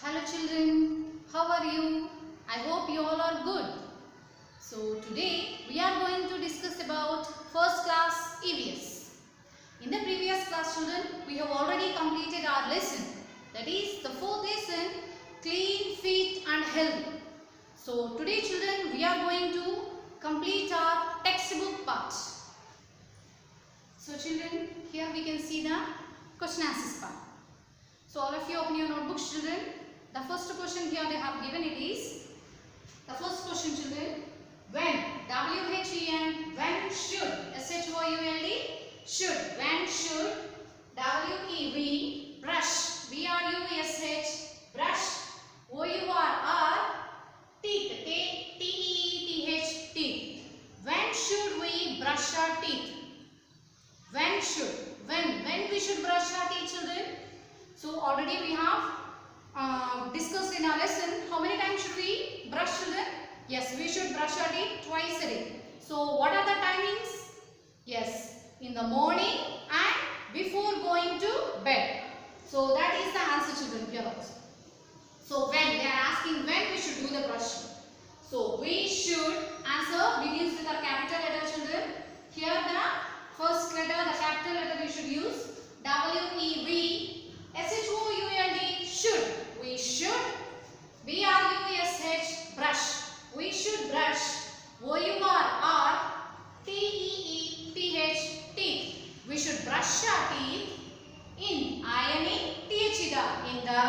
Hello children, how are you? I hope you all are good. So today we are going to discuss about first class EVS. In the previous class children, we have already completed our lesson. That is the fourth lesson, clean, fit and healthy. So today children, we are going to complete our textbook part. So children, here we can see the question answers part. So all of you open your notebooks children. The first question here they have given it is, the first question children, when, W-H-E-N, when should, S-H-O-U-L-D, should, when should, W-E-V, brush, B-R-U-S-H, brush, O-U-R-R, teeth, T-E-E-T-H, teeth. When should we brush our teeth? When should, when we should brush our teeth children? So already we have discussed in our lesson, how many times should we brush children? Yes, we should brush our teeth twice a day. So what are the timings? Yes, in the morning and before going to bed. So that is the answer children here also. So when, they are asking when we should do the brushing. So we should, answer begins with a capital letter children. Here the first letter, the capital letter we should use, W-E-V, S-H-O-U-L-D, should. We should. B-R-U-S-H, brush. We should brush. O-U-R-R, T-E-E-T-H, teeth. We should brush our teeth in, I-N-E, T-H-E-D-A, in the,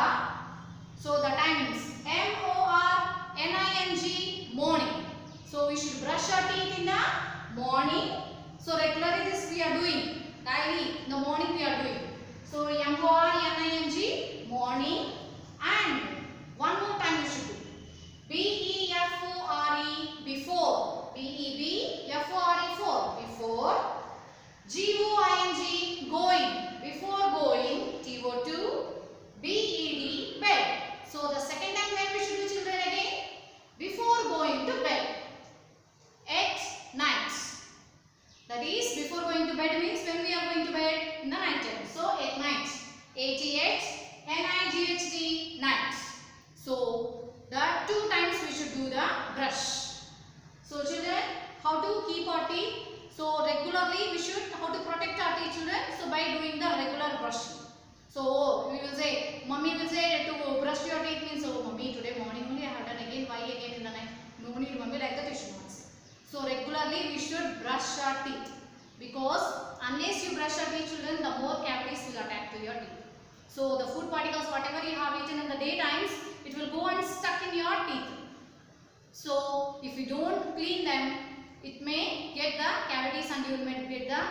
so the timings, M-O-R-N-I-N-G, morning. So we should brush our teeth in the morning. So regularly this we are doing, daily, in the morning we are doing. So M-O-R-N-I-G, morning, and one more time we should do. B-E-F-O-R-E, before. B-E-B-F-O-R-E, before. G-O-I-N-G, going. Before going, T-O-2. B-E-D, bed. So the second time when we should do children again? Before going to bed. At night. That is, before going to bed means when we are going to bed in the night time. So at night. A-T-H-N-I-G-H-T, night. So the two times we should do the brush. So children, how to keep our teeth? So regularly we should, how to protect our teeth children? So by doing the regular brushing. So we will say, mummy will say to brush your teeth means, oh mummy today morning only I have done again, why again in the night? No need mummy, like that you should not say. So regularly we should brush our teeth, because unless you brush your teeth children, the more cavities will attack to your teeth. So the food particles, whatever you have eaten in the day times, it will go and stuck in your teeth. So if you don't clean them, it may get the cavities and you will get the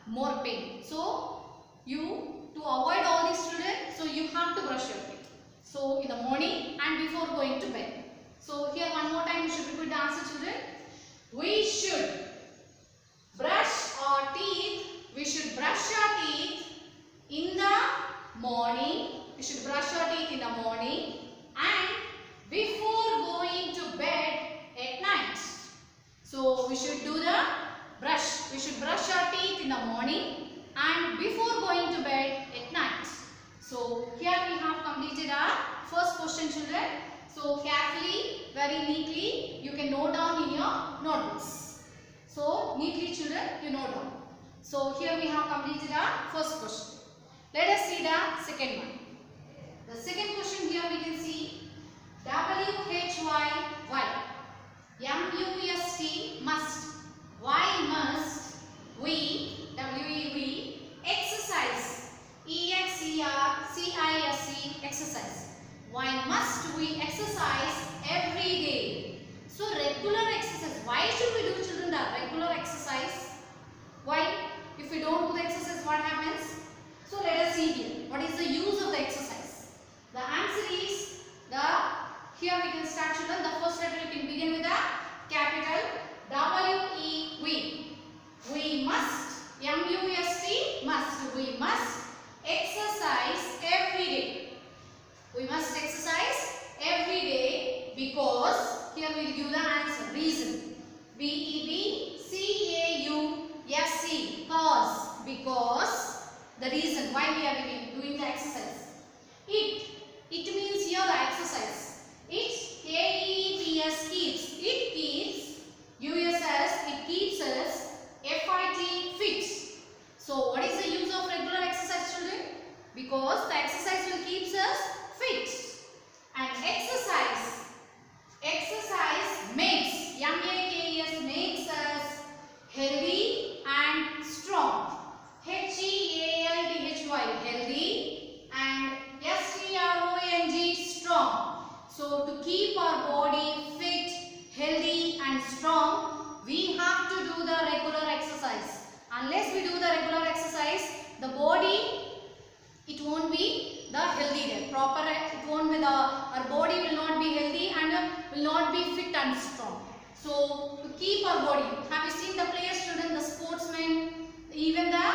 more pain. So you, to avoid all these children, so you have to brush your teeth. So in the morning and before going to bed. So here one more time you should repeat the answer children. We should brush our teeth. We should brush our teeth in the morning. We should brush our teeth in the morning and before going to bed at night. So we should do the brush. We should brush our teeth in the morning and before going to bed at night. So here we have completed our first question children. So carefully, very neatly, you can note down in your notebooks. So neatly children, you note down. So here we have completed our first question. Let us see the second one. The second question here we can see W-H-Y, M-U-S-T, must. Why must we, W-E-V, exercise, E-X-E-R-C-I-S-E, exercise. Why must we exercise every day? So regular exercise. Why should we do children the regular exercise? Why? If we don't do the exercise, what happens? So let us see here. What is the use of the exercise? The answer is here we can start children. The first letter you can begin with a capital W-E-V. We must, M-U-S-T, must. We must exercise every day. We must exercise every day because, here we will give the answer, reason. B-E-B-C-A-U-S-E, cause. Because the reason why we are doing the exercise. It It means here the exercise. It KEEPS keeps. It keeps. USS. It keeps us. FIT fit. So what is the use of regular exercise, children? Because the exercise will keep us fit. And exercise makes, MAKES, makes us healthy and strong. HEALTHY, healthy, and STRONG, strong. So to keep our body fit, healthy and strong, we have to do the regular exercise. Unless we do the regular exercise, the body, it won't be the healthy there. Proper, it won't be the, our body will not be healthy and will not be fit and strong. So to keep our body, have you seen the players, children, the sportsmen, even the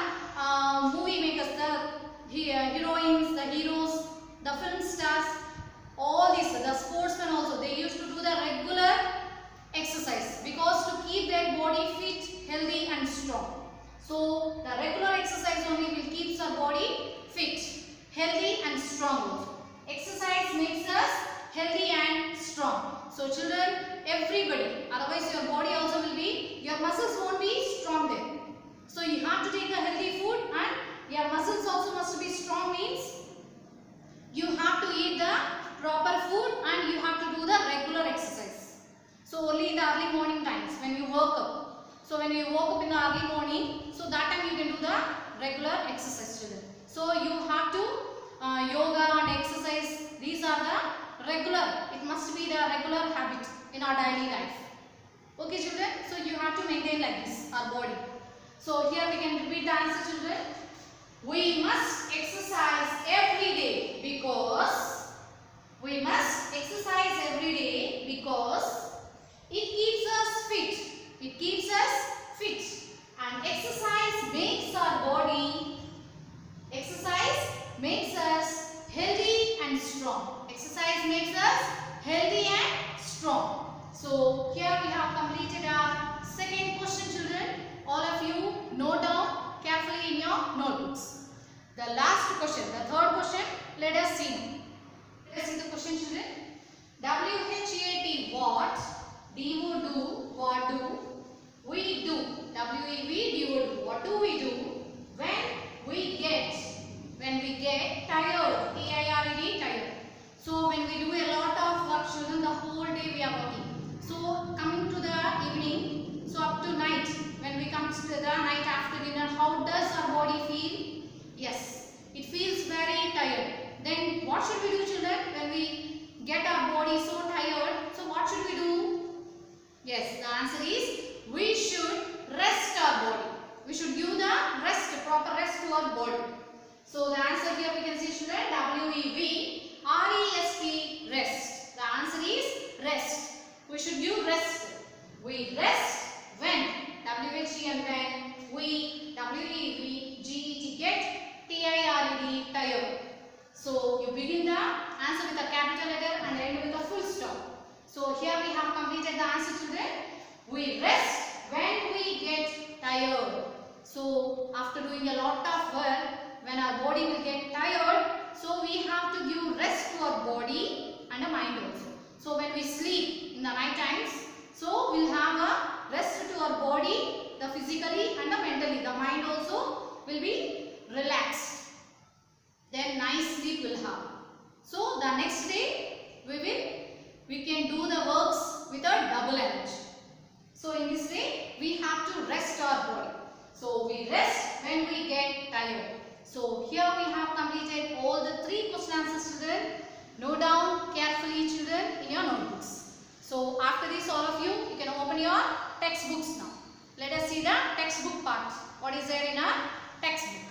movie makers, the heroines, the heroes, the film stars, all these, the sportsmen also, they used to do the regular exercise because to keep their body fit, healthy and strong. So the regular exercise only will keep our body fit, healthy and strong also. Exercise makes us healthy and strong. So children, everybody, otherwise your body also will be, your muscles won't be strong there. So you have to take a healthy food and your muscles also must be strong, means you have to eat the proper food and you have to do the regular exercise. So only in the early morning times when you wake up. So when you woke up in the early morning, so that time you can do the regular exercise, children. So you have to yoga and exercise. These are the regular. It must be the regular habit in our daily life. Okay, children. So you have to maintain like this our body. So here we can repeat the answer, children. We must exercise every day because it keeps us fit. It keeps us fit. And exercise makes our body. Exercise makes us healthy and strong. Exercise makes us healthy and strong. So here we have completed our second question, children. All of you note down carefully in your notebooks. The last question, the third question, let us see. Let us see the question, children. WHAT, what? DO, do. What do we do? WEV, DO, do. What do we do when we get tired? TIRED, tired. So when we do a lot of work, children, the whole day we are working. So coming to the evening, so up to night, when we come to the night after dinner, how does our body feel? Yes, it feels very tired. Then what should we do, children, when we get our body so tired? So what should we do? Yes, the answer is we should rest our body. We should give the rest, proper rest to our body. So the answer here we can see, children, WEVREST, rest. The answer is rest. We should give rest. We rest when, WHE and when, we, WEVGET, get, TIRED, tired. So you begin the answer with a capital letter and end with a full stop. So here we have completed the answer, children. We rest when we get tired. So after doing a lot of work, when our body will get tired, so we have to give rest to our body and the mind also. So when we sleep in the night times, so we'll have a rest to our body, the physically and the mentally. The mind also will be relaxed. Then nice sleep will have. So the next day we can do the works with a double energy. So in this way we have to rest our body. So we rest when we get tired. So here we have completed all the 3 question answers, children. Note down carefully, children, in your notebooks. So after this, all of you can open your textbooks now. Let us see the textbook part. What is there in our textbook?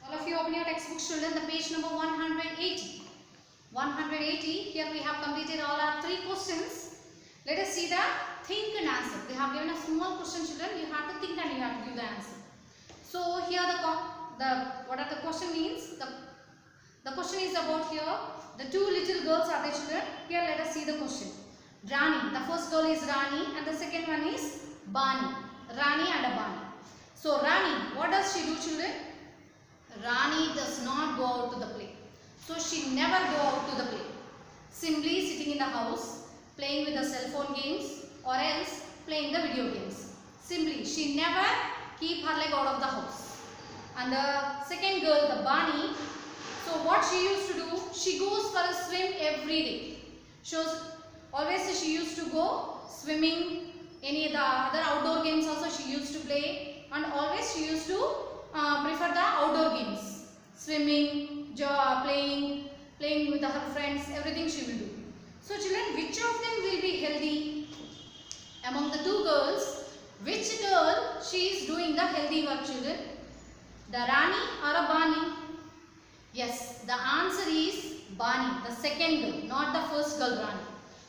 All of you open your textbooks, children, the page number 180. 180, here we have completed all our 3 questions. Let us see the think and answer. They have given a small question, children. You have to think and you have to give the answer. So here what are the question means? The question is about here. The 2 little girls are the children. Here let us see the question. Rani. The first girl is Rani and the second one is Bani. Rani and Bani. So Rani, what does she do, children? Rani does not go out to the play. So she never go out to the play. Simply sitting in the house, playing with the cell phone games or else playing the video games. Simply, she never keep her leg out of the house. And the second girl, the Bani, so what she used to do, she goes for a swim every day. Always she used to go swimming, any of the other outdoor games also she used to play, and always she used to prefer the outdoor games. Swimming, playing with her friends, everything she will do. So children, which of them will be healthy? Among the two girls, which girl she is doing the healthy work, children? The Rani or a Bani? Yes, the answer is Bani, the second girl, not the first girl Rani.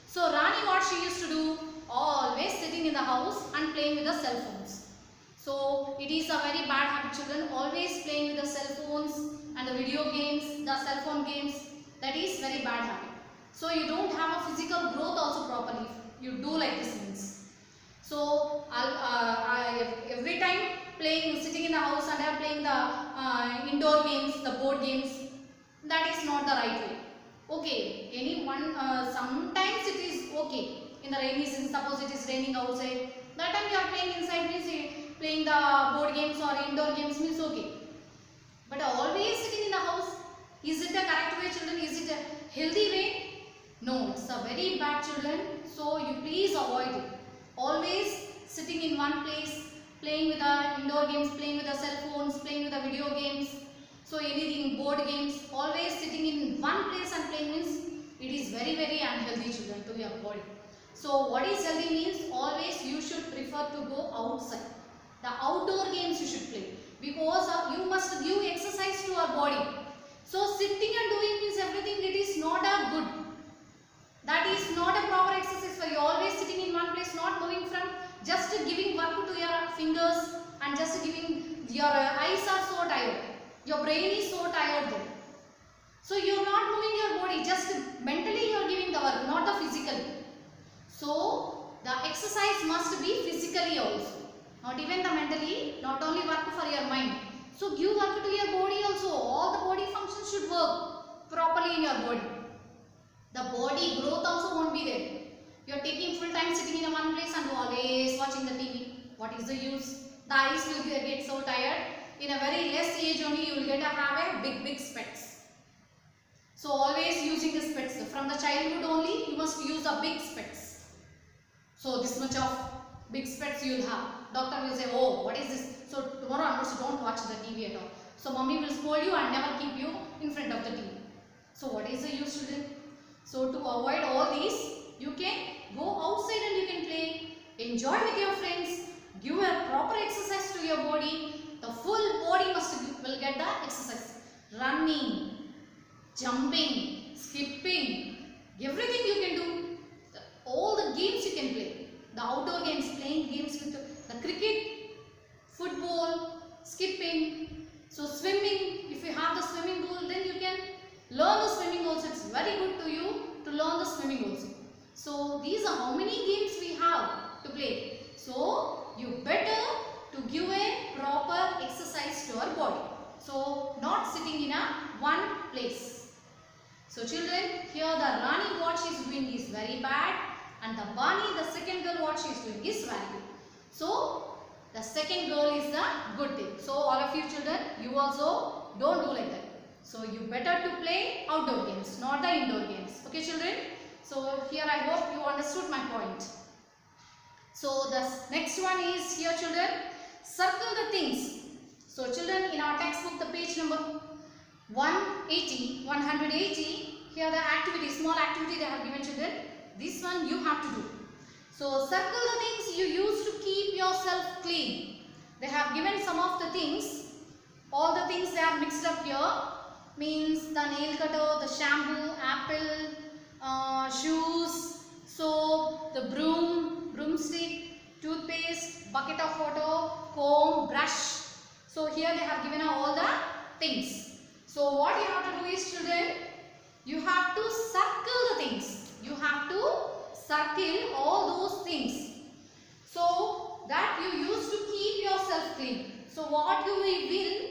So Rani, what she used to do? Always sitting in the house and playing with the cell phones. So it is a very bad habit, children, always playing with the cell phones and the video games, the cell phone games. That is very bad habit. So you don't have a physical growth also properly. You do like this means. So every time sitting in the house and I am playing the indoor games, the board games. That is not the right way. Okay, sometimes it is okay. In the rainy season, suppose it is raining outside. That time you are playing inside means playing the board games or indoor games means okay. But always sitting in the house, is it a correct way, children? Is it a healthy way? No, it's a very bad, children. So you please avoid it. Always sitting in one place, playing with the indoor games, playing with the cell phones, playing with the video games. So anything, board games, always sitting in one place and playing means it is very, very unhealthy, children, to your body. So what is healthy means always you should prefer to go outside. The outdoor games you should play because you must give exercise to our body. So sitting and doing means everything, it is not a good. That is not a proper exercise for you. Always sitting in one place, not moving from, just giving work to your fingers and just giving, your eyes are so tired. Your brain is so tired then. So you are not moving your body, just mentally you are giving the work, not the physically. So the exercise must be physically also, not even the mentally, not only work for your mind. So give work to your body also. All the body functions should work properly in your body. The body growth also won't be there. You are taking full time sitting in one place and always watching the TV. What is the use? The eyes will get so tired. In a very less age only you will have a big specs. So always using the specs. From the childhood only you must use the big specs. So this much of big specs you will have. Doctor will say, oh, what is this? So tomorrow onwards don't watch the TV at all. So mommy will scold you and never keep you in front of the TV. So what is the use, children? So to avoid all these, you can go outside and you can play, enjoy with your friends, give a proper exercise to your body. The full body will get the exercise. Running, jumping, skipping, everything you can do. All the games you can play. The outdoor games, playing games with the cricket, football, skipping. So swimming, if you have the swimming pool, then you can learn the swimming also. It's very good to you to learn the swimming also. So these are how many games we have to play. So you better to give a proper exercise to our body. So not sitting in one place. So children, here the Rani what she is doing is very bad and the Bani, the second girl, what she is doing is very good. So the second girl is the good thing. So all of you children, you also don't do like that. So you better to play outdoor games, not the indoor games. Okay children? So here I hope you understood my point. So the next one is here children, circle the things. So children, in our textbook, the page number 180, here the activity, small activity they have given children. This one you have to do. So circle the things you use to keep yourself clean. They have given some of the things. All the things they are mixed up here. Means the nail cutter, the shampoo, apple, shoes, soap, the broomstick, toothpaste, bucket of water, comb, brush. So here they have given all the things. So what you have to do is children, you have to circle the things. You have to circle all those things. So that you use to keep yourself clean. So what you will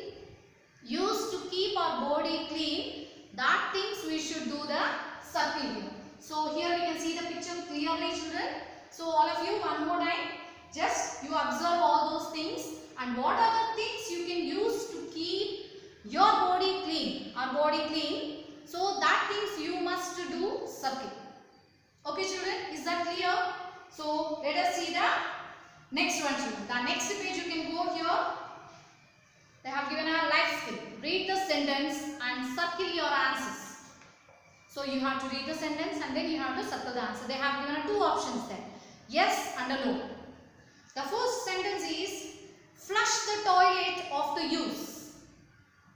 use to keep our body clean, that things we should do the circle here. So here we can see the picture clearly, children. So all of you, one more time, just you observe all those things and what are the things you can use to keep your body clean, our body clean. So that things you must do circle. Okay children, is that clear? So let us see the next one children. The next page you can go here. They have given a life skill. Read the sentence and circle your answers. So you have to read the sentence and then you have to circle the answer. They have given two options there. Yes and a no. The first sentence is flush the toilet after use.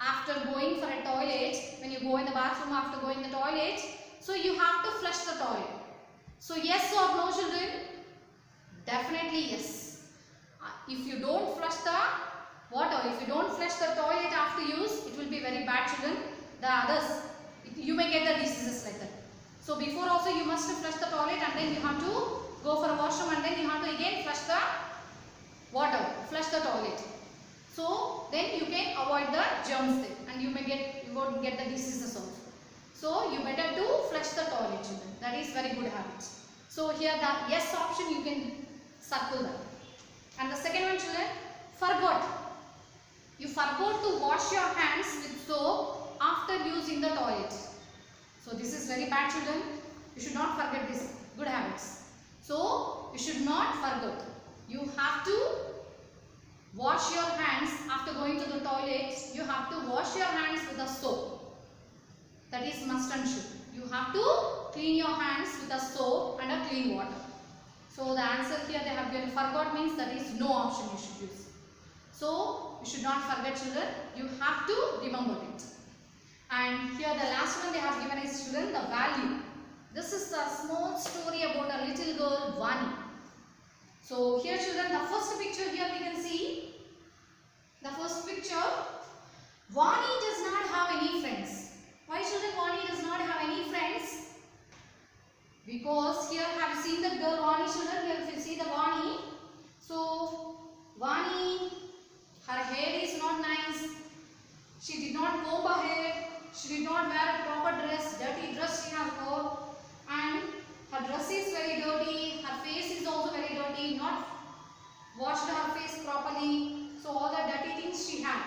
After going for a toilet, when you go in the bathroom after going the toilet, so you have to flush the toilet. So yes or no children? Definitely yes. If you don't flush the water, if you don't flush the toilet after use, it will be very bad children. The others, you may get the diseases like that. So before also you must flush the toilet and then you have to go for a washroom and then you have to again flush the water, flush the toilet. So then you can avoid the germs there and you won't get the diseases also. So you better to flush the toilet children. That is very good habit. So here the yes option you can circle that. And the second one children, forgot. You forgot to wash your hands with soap after using the toilet. So this is very bad children. You should not forget this good habits. So you should not forget. You have to wash your hands after going to the toilet. You have to wash your hands with a soap. That is must and should. You have to clean your hands with a soap and a clean water. So the answer here they have given forgot means that is no option you should use. So you should not forget children. You have to remember it. And here the last one they have given is children the value. This is a small story about a little girl Vani. So here children the first picture here we can see. The first picture, Vani does not have any friends. Why children Vani does not have any friends? Because here have you seen the girl Vani children? Here if you see the Vani. So Vani, her hair is not nice. She did not comb her hair. She did not wear a proper dress. Dirty dress she has got. And her dress is very dirty. Her face is also very dirty. Not washed her face properly. So all the dirty things she had.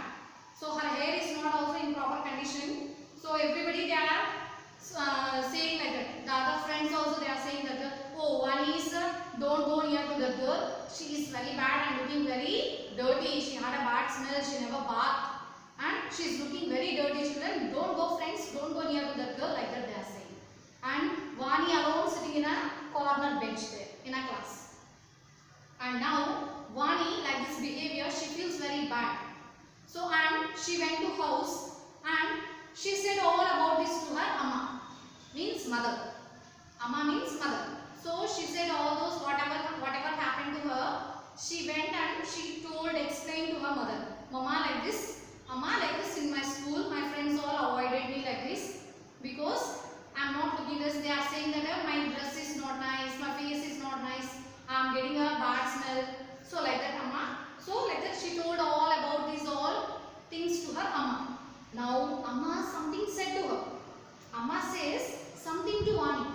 So her hair is not also in proper condition. So everybody they are saying like that. The other friends also they are saying that oh Vani is don't go near to the girl. She is very bad and looking very dirty. She had a bad smell. She never bathed. And she is looking very dirty children. Don't go friends. Don't go near to that girl like that they are saying. And Vani alone sitting in a corner bench there in a class. And now Vani like this behavior she feels very bad. So and she went to house and she said all about this to her Amma. Means mother. Amma means mother. So she said all those whatever happened to her. She went and she explained to her mother. Mama like this. Amma like this in my school. My friends all avoided me like this. Because I am not looking this. They are saying that my dress is not nice. My face is not nice. I am getting a bad smell. So like that Amma. So like that she told all about these all things to her Amma. Now Amma something said to her. Amma says something to Vani.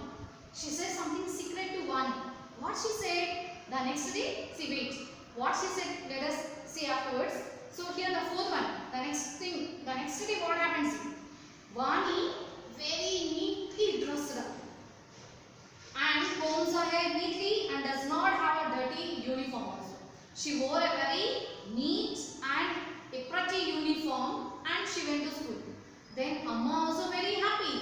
She says something secret to Vani. What she said the next day? See wait. What she said let us see afterwards. So here the fourth one. The next day what happens? Vani very neatly dressed up and combs her hair neatly and does not have a dirty uniform also. She wore a very neat and a pretty uniform and she went to school. Then Amma also very happy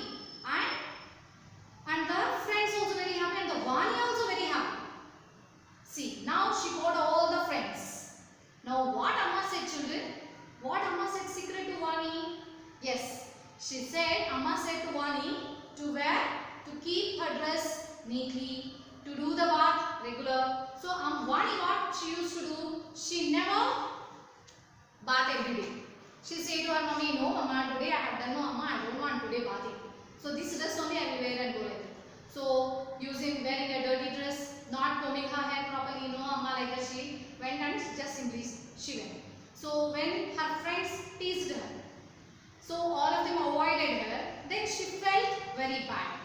and the friends also very happy and the Vani also very happy. See now she got all the friends. Now what Amma said children? What Amma said secret to Vani? Yes, she said Amma said to Vani to keep her dress neatly, to do the bath regular. So Vani what she used to do? She never bath every day. She said to her mommy, no Mama, today I have done no Amma, I don't want today bathing. So this dress only I will wear and go like that. So wearing a dirty dress, not combing her hair properly, no Amma like that she went and just simply she went. So when her friends teased her, so all of them avoided her, then very bad.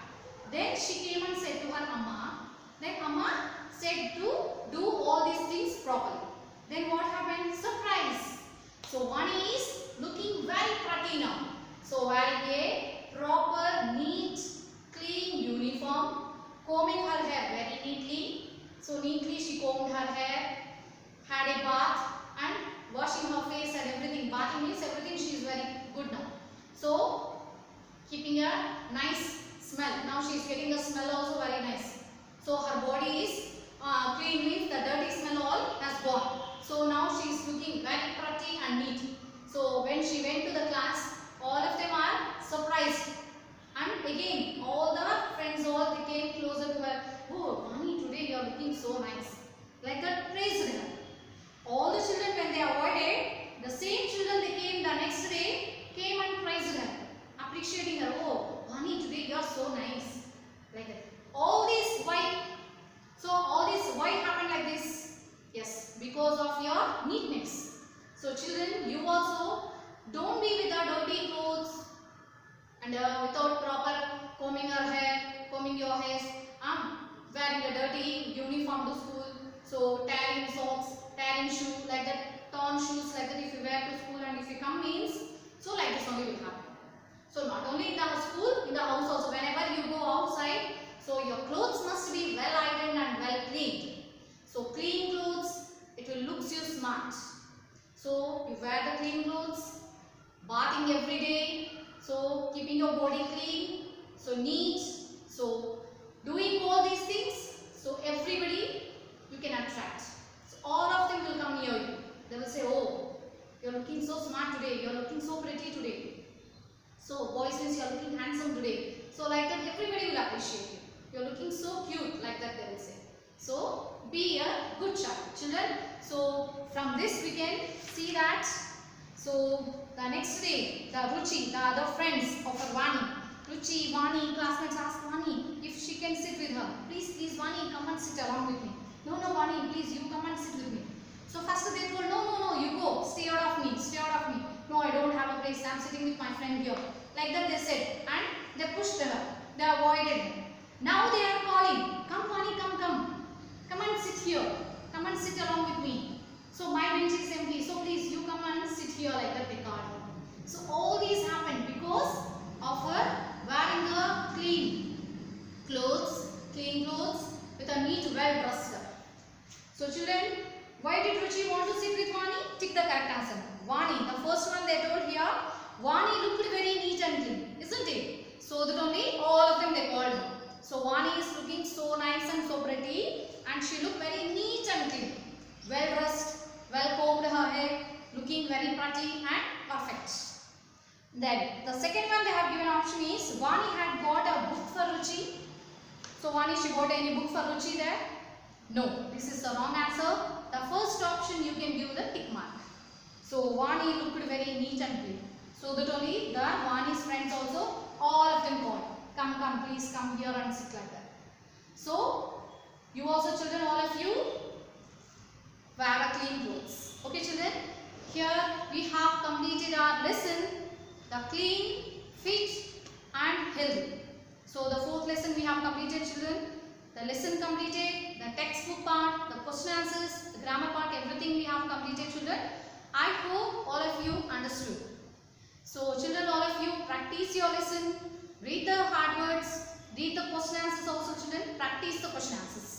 Then she came and said to her Amma. Then Amma said to do all these things properly. Then what happened? Surprise! So Vani is looking very pretty now. So wearing a proper, neat, clean uniform, combing her hair very neatly. So neatly she combed her hair, had a bath and washing her face and everything. Bathing means everything, she is very good now. So keeping a nice smell. Now she is getting the smell also very nice. So her body is clean, means the dirty smell all has gone. So now she is looking very pretty and neat. So when she went to the class, all of them are surprised. And again, all the friends all they came closer to her. Oh, Vani, today you are looking so nice. Like that, praised her. All the children, when they avoided, the same children they came the next day, came and praised her, appreciating her. Oh, Vani, today you are so nice. Like that. All this why? So all this why happened like this? Yes, because of your neatness. So children, you also don't be with the dirty clothes and without proper combing your hair, combing your hairs, wearing a dirty uniform to school. So tearing socks, tearing shoe, like that, torn shoes, like that if you wear to school and if you come means, so like this only will happen. So not only in the school, in the house also, whenever you go outside, so your clothes must be well ironed and well cleaned. So clean clothes, it will look you smart. So you wear the clean clothes, bathing every day, so keeping your body clean, so neat, so doing all these things, so everybody you can attract. So all of them will come near you. They will say, oh, you are looking so smart today, you are looking so pretty today. So boys means you are looking handsome today. So like that everybody will appreciate you. You are looking so cute, like that they will say. So be a good child, children. So from this we can see that. So the next day, the Ruchi, the other friends of her Vani, Ruchi, Vani, classmates asked Vani if she can sit with her. Please Vani, come and sit along with me. No, Vani, please you come and sit with me. So first they told, no, you go, stay out of me, stay out of me. No, I don't have a place, I am sitting with my friend here. Like that they said, and they pushed her, they avoided her. Now they are calling, come Vani, come and sit here, come and sit along with me. So my bench is empty, so please you come and sit here, like that they called her. So all these happened because of her wearing the clean clothes with a neat, well dressed. So children, why did Ruchi want to sit with Vani? Tick the correct answer. Vani, the first one they told here, Vani looked very neat and clean, isn't it? So that only all of them they called her. So Vani is looking so nice and so pretty and she looked very neat and clean. Well dressed, well combed her hair, looking very pretty and perfect. Then the second one they have given option is Vani had got a book for Ruchi. So Vani, she got any book for Ruchi there? No, this is the wrong answer. The first option you can give the tick mark. So Vani looked very neat and clean. So that only the Vani's friends also, all of them called. Come, please come here and sit like that. So you also children, all of you wear a clean clothes. Okay children, here we have completed our lesson, the clean, fit and healthy. So the fourth lesson we have completed children. The lesson completed, the textbook part, the question answers, the grammar part, everything we have completed children. I hope all of you understood. So children, all of you practice your lesson, read the hard words, read the question answers also children, practice the question answers.